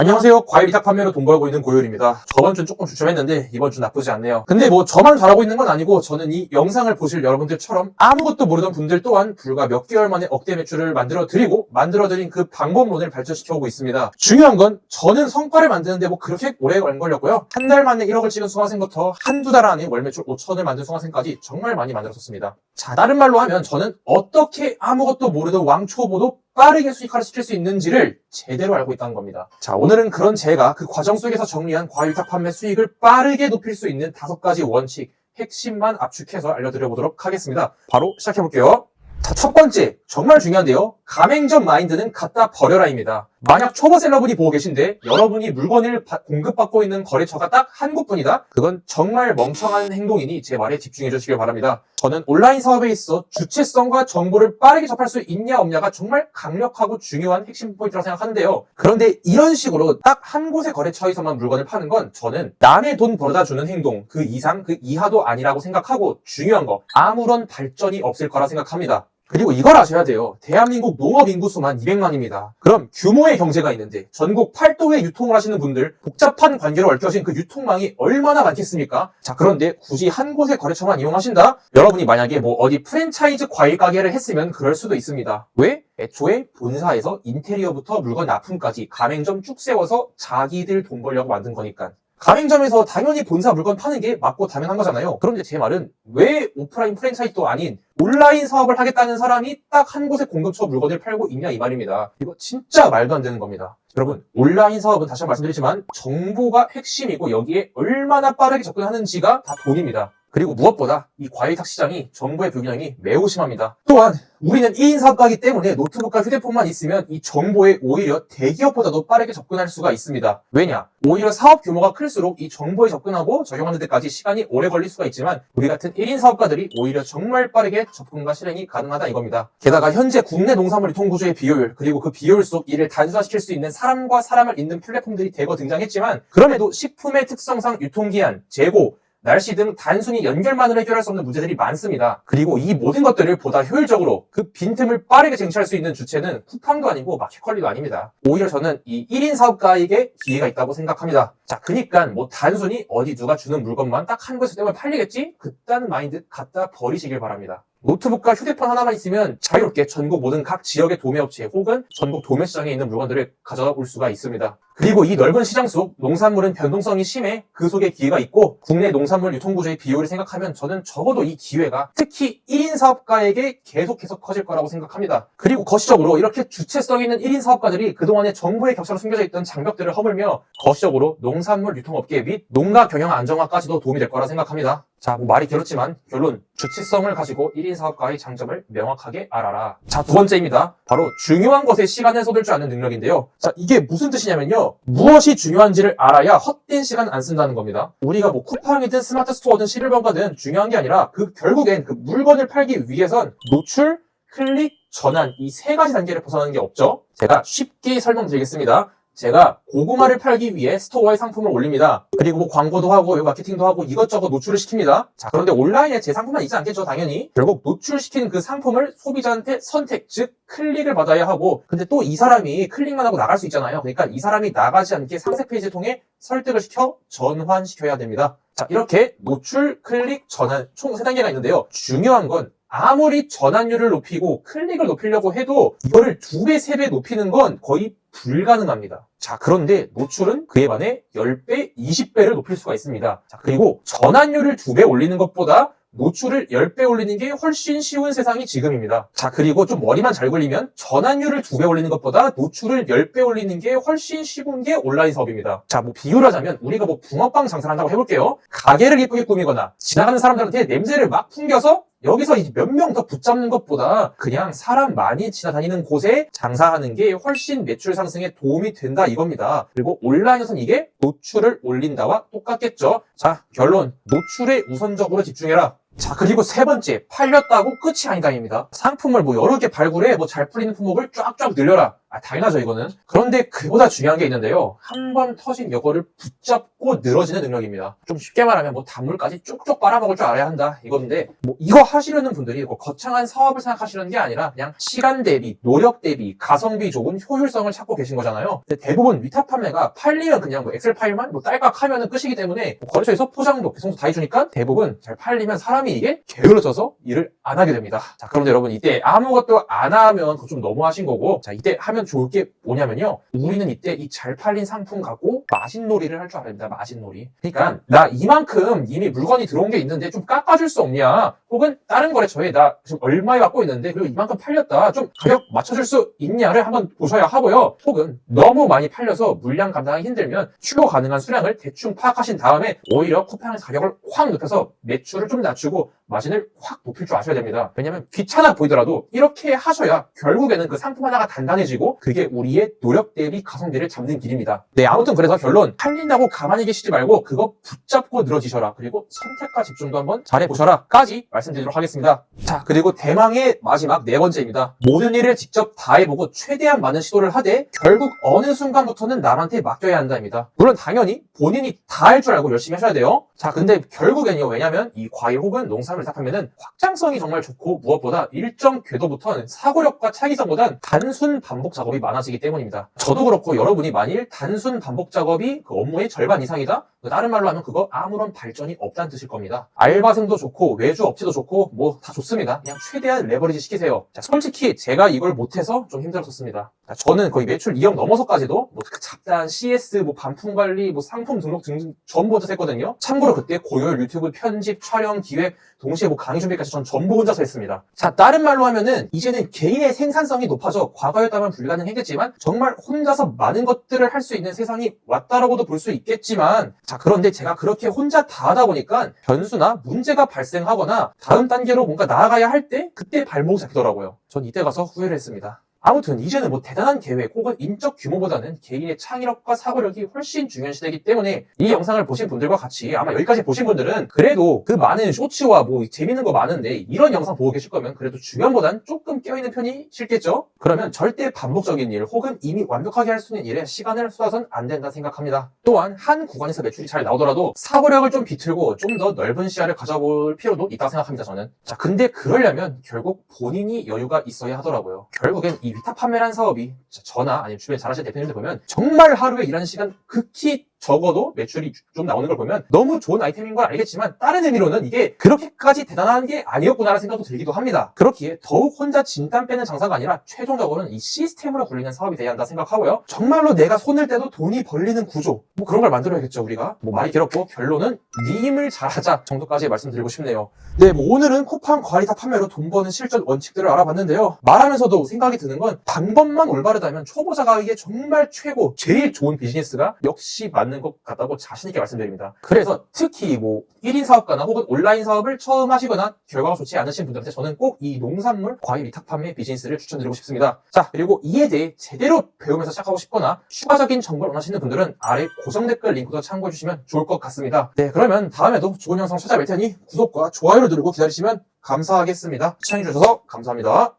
안녕하세요. 과일 위탁 판매로 돈 벌고 있는 고요일입니다. 저번 주는 조금 주춤했는데 이번 주 나쁘지 않네요. 근데 뭐 저만 잘하고 있는 건 아니고 저는 이 영상을 보실 여러분들처럼 아무것도 모르던 분들 또한 불과 몇 개월 만에 억대 매출을 만들어드린 그 방법론을 발전시켜 오고 있습니다. 중요한 건 저는 성과를 만드는데 뭐 그렇게 오래 안 걸렸고요. 한 달 만에 1억을 찍은 수강생부터 한두 달 안에 월 매출 5천을 만든 수강생까지 정말 많이 만들었었습니다. 자, 다른 말로 하면 저는 어떻게 아무것도 모르던 왕초보도 빠르게 수익화를 시킬 수 있는지를 제대로 알고 있다는 겁니다. 자, 오늘은 그런 제가 그 과정 속에서 정리한 과일 위탁 판매 수익을 빠르게 높일 수 있는 5가지 원칙, 핵심만 압축해서 알려드려 보도록 하겠습니다. 바로 시작해 볼게요. 자, 첫 번째, 정말 중요한데요. 가맹점 마인드는 갖다 버려라입니다. 만약 초보 셀러분이 보고 계신데 여러분이 물건을 공급받고 있는 거래처가 딱 한 곳뿐이다? 그건 정말 멍청한 행동이니 제 말에 집중해 주시길 바랍니다. 저는 온라인 사업에 있어 주체성과 정보를 빠르게 접할 수 있냐 없냐가 정말 강력하고 중요한 핵심 포인트라고 생각하는데요. 그런데 이런 식으로 딱 한 곳의 거래처에서만 물건을 파는 건 저는 남의 돈 벌어다 주는 행동, 그 이상 그 이하도 아니라고 생각하고 중요한 거 아무런 발전이 없을 거라 생각합니다. 그리고 이걸 아셔야 돼요. 대한민국 농업 인구수만 200만입니다. 그럼 규모의 경제가 있는데 전국 8도에 유통을 하시는 분들 복잡한 관계로 얽혀진 그 유통망이 얼마나 많겠습니까? 자, 그런데 굳이 한 곳의 거래처만 이용하신다? 여러분이 만약에 뭐 어디 프랜차이즈 과일 가게를 했으면 그럴 수도 있습니다. 왜? 애초에 본사에서 인테리어부터 물건 납품까지 가맹점 쭉 세워서 자기들 돈 벌려고 만든 거니까. 가맹점에서 당연히 본사 물건 파는 게 맞고 당연한 거잖아요. 그런데 제 말은 왜 오프라인 프랜차이즈도 아닌 온라인 사업을 하겠다는 사람이 딱 한 곳에 공급처 물건을 팔고 있냐 이 말입니다. 이거 진짜 말도 안 되는 겁니다. 여러분, 온라인 사업은 다시 한번 말씀드리지만 정보가 핵심이고 여기에 얼마나 빠르게 접근하는지가 다 돈입니다. 그리고 무엇보다 이 과일탁 시장이 정보의 불균형이 매우 심합니다. 또한 우리는 1인 사업가이기 때문에 노트북과 휴대폰만 있으면 이 정보에 오히려 대기업보다도 빠르게 접근할 수가 있습니다. 왜냐? 오히려 사업 규모가 클수록 이 정보에 접근하고 적용하는 데까지 시간이 오래 걸릴 수가 있지만 우리 같은 1인 사업가들이 오히려 정말 빠르게 접근과 실행이 가능하다 이겁니다. 게다가 현재 국내 농산물 유통 구조의 비효율 그리고 그 비효율 속 이를 단순화시킬 수 있는 사람과 사람을 잇는 플랫폼들이 대거 등장했지만 그럼에도 식품의 특성상 유통기한, 재고, 날씨 등 단순히 연결만으로 해결할 수 없는 문제들이 많습니다. 그리고 이 모든 것들을 보다 효율적으로 그 빈틈을 빠르게 쟁취할 수 있는 주체는 쿠팡도 아니고 마켓컬리도 아닙니다. 오히려 저는 이 1인 사업가에게 기회가 있다고 생각합니다. 자, 그니까 뭐 단순히 어디 누가 주는 물건만 딱 한 곳에서 떼면 팔리겠지? 그딴 마인드 갖다 버리시길 바랍니다. 노트북과 휴대폰 하나만 있으면 자유롭게 전국 모든 각 지역의 도매업체 혹은 전국 도매시장에 있는 물건들을 가져다 올 수가 있습니다. 그리고 이 넓은 시장 속 농산물은 변동성이 심해 그 속에 기회가 있고 국내 농산물 유통구조의 비효율을 생각하면 저는 적어도 이 기회가 특히 1인 사업가에게 계속해서 커질 거라고 생각합니다. 그리고 거시적으로 이렇게 주체성 있는 1인 사업가들이 그동안의 정보의 격차로 숨겨져 있던 장벽들을 허물며 거시적으로 농산물 유통업계 및 농가 경영 안정화까지도 도움이 될 거라 생각합니다. 자, 뭐 말이 길었지만 결론, 주체성을 가지고 1인 사업가의 장점을 명확하게 알아라. 자, 두 번째입니다. 바로 중요한 것에 시간을 쏟을 줄 아는 능력인데요. 자, 이게 무슨 뜻이냐면요. 무엇이 중요한지를 알아야 헛된 시간 안 쓴다는 겁니다. 우리가 뭐 쿠팡이든 스마트 스토어든 실버가든 중요한 게 아니라 결국엔 그 물건을 팔기 위해선 노출, 클릭, 전환 이 3가지 단계를 벗어나는 게 없죠. 제가 쉽게 설명드리겠습니다. 제가 고구마를 팔기 위해 스토어에 상품을 올립니다. 그리고 뭐 광고도 하고 마케팅도 하고 이것저것 노출을 시킵니다. 자, 그런데 온라인에 제 상품만 있지 않겠죠, 당연히. 결국 노출시킨 그 상품을 소비자한테 선택, 즉 클릭을 받아야 하고 근데 또 이 사람이 클릭만 하고 나갈 수 있잖아요. 그러니까 이 사람이 나가지 않게 상세 페이지를 통해 설득을 시켜 전환시켜야 됩니다. 자, 이렇게 노출, 클릭, 전환 총 3단계가 있는데요. 중요한 건 아무리 전환율을 높이고 클릭을 높이려고 해도 이거를 2배, 3배 높이는 건 거의 불가능합니다. 자, 그런데 노출은 그에 반해 10배, 20배를 높일 수가 있습니다. 자, 그리고 전환율을 2배 올리는 것보다 노출을 10배 올리는 게 훨씬 쉬운 세상이 지금입니다. 자, 그리고 좀 머리만 잘 굴리면 전환율을 2배 올리는 것보다 노출을 10배 올리는 게 훨씬 쉬운 게 온라인 사업입니다. 자, 뭐 비유를 하자면 우리가 뭐 붕어빵 장사를 한다고 해볼게요. 가게를 예쁘게 꾸미거나 지나가는 사람들한테 냄새를 막 풍겨서 여기서 몇 명 더 붙잡는 것보다 그냥 사람 많이 지나다니는 곳에 장사하는 게 훨씬 매출 상승에 도움이 된다 이겁니다. 그리고 온라인에서는 이게 노출을 올린다와 똑같겠죠. 자, 결론. 노출에 우선적으로 집중해라. 자, 그리고 세 번째, 팔렸다고 끝이 아니다입니다. 상품을 뭐 여러 개 발굴해 잘 풀리는 품목을 쫙쫙 늘려라. 당연하죠, 이거는. 그런데 그보다 중요한 게 있는데요. 한 번 터진 요거를 붙잡고 늘어지는 능력입니다. 좀 쉽게 말하면 단물까지 쭉쭉 빨아먹을 줄 알아야 한다, 이건데, 이거 하시려는 분들이 거창한 사업을 생각하시는 게 아니라 그냥 시간 대비, 노력 대비, 가성비 좋은 효율성을 찾고 계신 거잖아요. 근데 대부분 위탁 판매가 팔리면 그냥 엑셀 파일만 딸깍 하면은 끝이기 때문에 거래처에서 포장도 배송도 다 해주니까 대부분 잘 팔리면 사람이 이게 게을러져서 일을 안 하게 됩니다. 자, 그런데 여러분 이때 아무것도 안 하면 그거 좀 너무하신 거고, 자, 이때 하면 좋을 게 뭐냐면요. 우리는 이때 이 잘 팔린 상품 갖고 마진놀이를 할 줄 알아야 됩니다. 마진놀이. 그러니까 나 이만큼 이미 물건이 들어온 게 있는데 좀 깎아줄 수 없냐? 혹은 다른 거래처에 나 지금 얼마에 받고 있는데 그리고 이만큼 팔렸다. 좀 가격 맞춰줄 수 있냐를 한번 보셔야 하고요. 혹은 너무 많이 팔려서 물량 감당하기 힘들면 추가 가능한 수량을 대충 파악하신 다음에 오히려 쿠팡의 가격을 확 높여서 매출을 좀 낮추고 마진을 확 높일 줄 아셔야 됩니다. 왜냐면 귀찮아 보이더라도 이렇게 하셔야 결국에는 그 상품 하나가 단단해지고 그게 우리의 노력 대비 가성비를 잡는 길입니다. 네, 아무튼 그래서 결론, 팔린다고 가만히 계시지 말고 그거 붙잡고 늘어지셔라. 그리고 선택과 집중도 한번 잘해보셔라 까지 말씀드리도록 하겠습니다. 자, 그리고 대망의 마지막 네 번째입니다. 모든 일을 직접 다 해보고 최대한 많은 시도를 하되 결국 어느 순간부터는 남한테 맡겨야 한다입니다. 물론 당연히 본인이 다 할 줄 알고 열심히 하셔야 돼요. 자, 근데 결국엔요, 왜냐면 이 과일 혹은 농산물 위탁하면은 확장성이 정말 좋고 무엇보다 일정 궤도부터는 사고력과 차기성보단 단순 반복 작업이 많아지기 때문입니다. 저도 그렇고 여러분이 만일 단순 반복 작업이 그 업무의 절반 이상이다? 다른 말로 하면 그거 아무런 발전이 없다는 뜻일 겁니다. 알바생도 좋고 외주 업체도 좋고 뭐 다 좋습니다. 그냥 최대한 레버리지 시키세요. 자, 솔직히 제가 이걸 못해서 좀 힘들었었습니다. 자, 저는 거의 매출 2억 넘어서까지도 그 잡다한 CS, 반품 관리, 상품 등록 등등 전부 혼자서 했거든요. 참고로 그때 고열 유튜브 편집, 촬영, 기획, 동시에 강의 준비까지 전 전부 혼자서 했습니다. 자, 다른 말로 하면은 이제는 개인의 생산성이 높아져 과거였다면 불가능했겠지만 정말 혼자서 많은 것들을 할 수 있는 세상이 왔다라고도 볼 수 있겠지만, 자, 그런데 제가 그렇게 혼자 다 하다 보니까 변수나 문제가 발생하거나 다음 단계로 뭔가 나아가야 할 때 그때 발목이 잡히더라고요. 전 이때 가서 후회를 했습니다. 아무튼 이제는 대단한 계획 혹은 인적 규모보다는 개인의 창의력과 사고력이 훨씬 중요한 시대이기 때문에 이 영상을 보신 분들과 같이 아마 여기까지 보신 분들은 그래도 그 많은 쇼츠와 재밌는 거 많은데 이런 영상 보고 계실 거면 그래도 중요한보단 조금 껴있는 편이 싫겠죠? 그러면 절대 반복적인 일 혹은 이미 완벽하게 할 수 있는 일에 시간을 쏟아서는 안 된다 생각합니다. 또한 한 구간에서 매출이 잘 나오더라도 사고력을 좀 비틀고 좀 더 넓은 시야를 가져볼 필요도 있다고 생각합니다, 저는. 자, 근데 그러려면 결국 본인이 여유가 있어야 하더라고요. 결국엔 이 위탁 판매라는 사업이 저나 아니면 주변에 잘하시는 대표님들 보면 정말 하루에 일하는 시간 극히 적어도 매출이 좀 나오는 걸 보면 너무 좋은 아이템인 건 알겠지만 다른 의미로는 이게 그렇게까지 대단한 게 아니었구나라는 생각도 들기도 합니다. 그렇기에 더욱 혼자 진땀 빼는 장사가 아니라 최종적으로는 이 시스템으로 굴리는 사업이 돼야 한다 생각하고요. 정말로 내가 손을 떼도 돈이 벌리는 구조 그런 걸 만들어야겠죠, 우리가. 말이 길었고 결론은 네 힘을 잘하자 정도까지 말씀드리고 싶네요. 네, 오늘은 쿠팡 과리탁 판매로 돈 버는 실전 원칙들을 알아봤는데요. 말하면서도 생각이 드는 건 방법만 올바르다면 초보자가 하기에 정말 최고 제일 좋은 비즈니스가 역시 맞는 것 같다고 자신있게 말씀드립니다. 그래서 특히 1인 사업가나 혹은 온라인 사업을 처음 하시거나 결과가 좋지 않으신 분들한테 저는 꼭 이 농산물 과일 위탁 판매 비즈니스를 추천드리고 싶습니다. 자, 그리고 이에 대해 제대로 배우면서 시작하고 싶거나 추가적인 정보를 원하시는 분들은 아래 고정 댓글 링크도 참고해 주시면 좋을 것 같습니다. 네, 그러면 다음에도 좋은 영상 찾아뵐 테니 구독과 좋아요를 누르고 기다리시면 감사하겠습니다. 시청해주셔서 감사합니다.